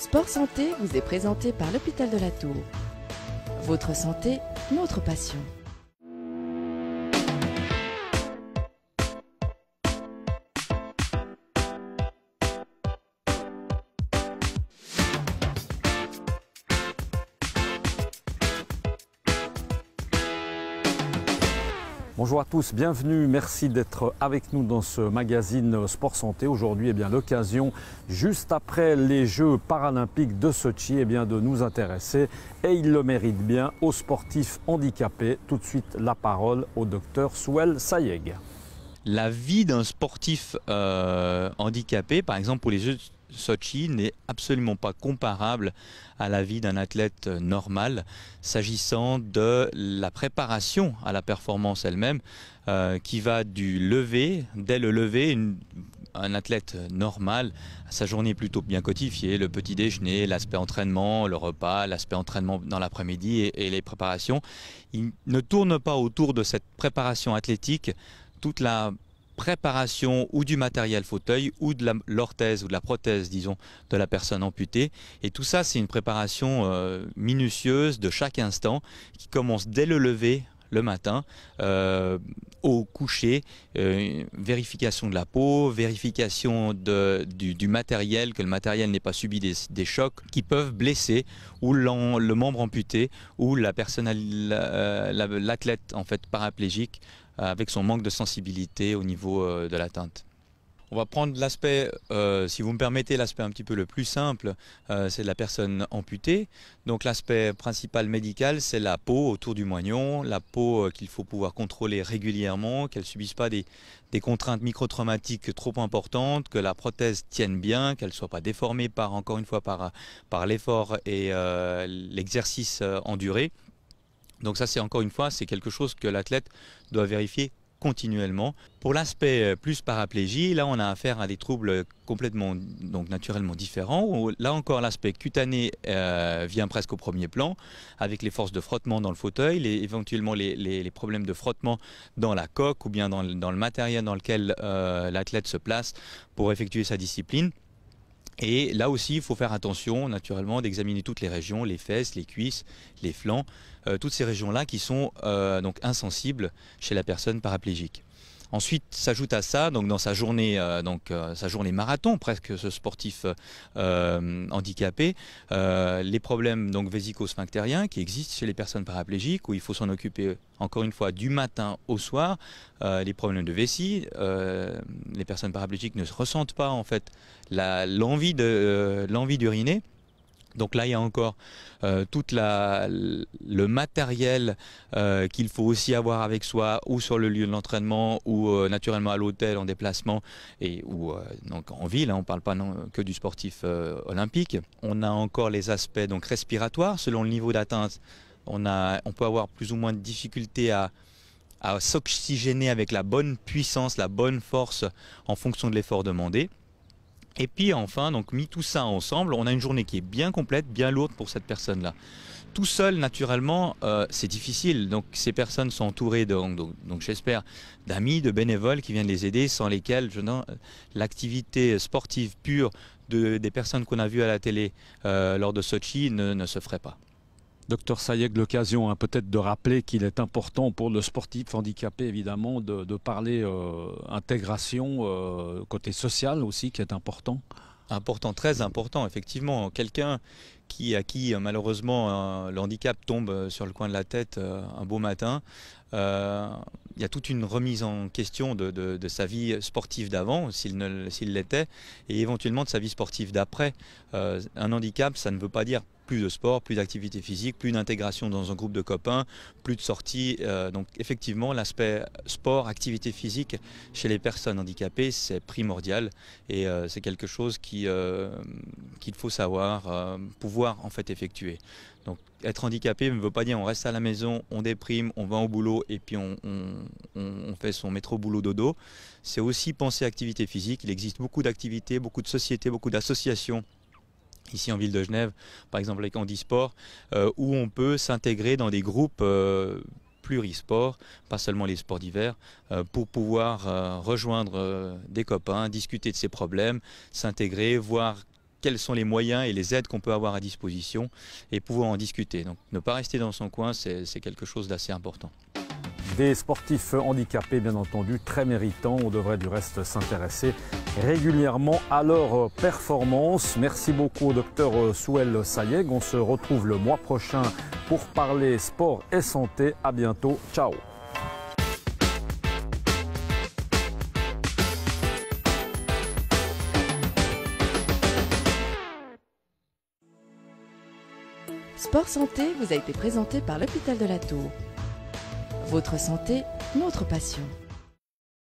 Sport Santé vous est présenté par l'Hôpital de la Tour. Votre santé, notre passion. Bonjour à tous, bienvenue, merci d'être avec nous dans ce magazine Sport Santé. Aujourd'hui, l'occasion, juste après les Jeux paralympiques de Sotchi, de nous intéresser, et il le mérite bien, aux sportifs handicapés. Tout de suite, la parole au docteur Souel Sayeg. La vie d'un sportif handicapé, par exemple pour les Jeux de Sotchi, n'est absolument pas comparable à la vie d'un athlète normal, s'agissant de la préparation à la performance elle-même, qui va du lever, dès le lever, un athlète normal, sa journée plutôt bien codifiée, le petit déjeuner, l'aspect entraînement, le repas, l'aspect entraînement dans l'après-midi et les préparations. Il ne tourne pas autour de cette préparation athlétique toute la préparation ou du matériel fauteuil ou de l'orthèse ou de la prothèse, disons, de la personne amputée. Et tout ça, c'est une préparation minutieuse de chaque instant qui commence dès le lever le matin, au coucher, vérification de la peau, vérification du matériel, que le matériel n'ait pas subi des chocs qui peuvent blesser ou le membre amputé ou l'athlète en fait paraplégique avec son manque de sensibilité au niveau de l'atteinte. On va prendre l'aspect, si vous me permettez, l'aspect un petit peu le plus simple, c'est la personne amputée. Donc l'aspect principal médical, c'est la peau autour du moignon, la peau qu'il faut pouvoir contrôler régulièrement, qu'elle ne subisse pas des contraintes microtraumatiques trop importantes, que la prothèse tienne bien, qu'elle ne soit pas déformée encore une fois, par l'effort et l'exercice enduré. Donc ça, c'est encore une fois, c'est quelque chose que l'athlète doit vérifier continuellement. Pour l'aspect plus paraplégie, là on a affaire à des troubles complètement, donc naturellement différents, où là encore l'aspect cutané vient presque au premier plan, avec les forces de frottement dans le fauteuil, éventuellement les problèmes de frottement dans la coque ou bien dans le matériel dans lequel l'athlète se place pour effectuer sa discipline. Et là aussi, il faut faire attention, naturellement, d'examiner toutes les régions, les fesses, les cuisses, les flancs, toutes ces régions-là qui sont donc insensibles chez la personne paraplégique. Ensuite, s'ajoute à ça, donc dans sa journée marathon, presque ce sportif handicapé, les problèmes donc vésico-sphinctériens qui existent chez les personnes paraplégiques, où il faut s'en occuper encore une fois du matin au soir, les problèmes de vessie, les personnes paraplégiques ne ressentent pas en fait l'envie d'uriner. Donc là, il y a encore tout le matériel qu'il faut aussi avoir avec soi, ou sur le lieu de l'entraînement, ou naturellement à l'hôtel en déplacement, ou donc en ville, hein, on ne parle pas que du sportif olympique. On a encore les aspects donc, respiratoires, selon le niveau d'atteinte. On peut avoir plus ou moins de difficultés à s'oxygéner avec la bonne puissance, la bonne force en fonction de l'effort demandé. Et puis enfin, donc mis tout ça ensemble, on a une journée qui est bien complète, bien lourde pour cette personne-là. Tout seul, naturellement, c'est difficile. Donc ces personnes sont entourées, donc j'espère, d'amis, de bénévoles qui viennent les aider, sans lesquels l'activité sportive pure des personnes qu'on a vues à la télé lors de Sotchi ne se ferait pas. Docteur Sayeg, l'occasion peut-être de rappeler qu'il est important pour le sportif handicapé, évidemment, de parler intégration, côté social aussi, qui est important. Important, très important, effectivement. Quelqu'un à qui malheureusement le handicap tombe sur le coin de la tête un beau matin, il y a toute une remise en question de sa vie sportive d'avant, s'il l'était, et éventuellement de sa vie sportive d'après. Un handicap, ça ne veut pas dire plus de sport, plus d'activité physique, plus d'intégration dans un groupe de copains, plus de sorties. Donc effectivement, l'aspect sport, activité physique chez les personnes handicapées, c'est primordial et c'est quelque chose qu'il faut savoir pouvoir en fait effectuer. Donc être handicapé ne veut pas dire on reste à la maison, on déprime, on va au boulot et puis on fait son métro boulot dodo. C'est aussi penser activité physique. Il existe beaucoup d'activités, beaucoup de sociétés, beaucoup d'associations ici en ville de Genève, par exemple avec Handisport, où on peut s'intégrer dans des groupes plurisports, pas seulement les sports d'hiver, pour pouvoir rejoindre des copains, discuter de ses problèmes, s'intégrer, voir quels sont les moyens et les aides qu'on peut avoir à disposition et pouvoir en discuter. Donc ne pas rester dans son coin, c'est quelque chose d'assez important. Des sportifs handicapés, bien entendu, très méritants. On devrait du reste s'intéresser régulièrement à leurs performances. Merci beaucoup au docteur Souel Sayeg. On se retrouve le mois prochain pour parler sport et santé. À bientôt. Ciao. Sport Santé vous a été présenté par l'Hôpital de la Tour. Votre santé, notre passion.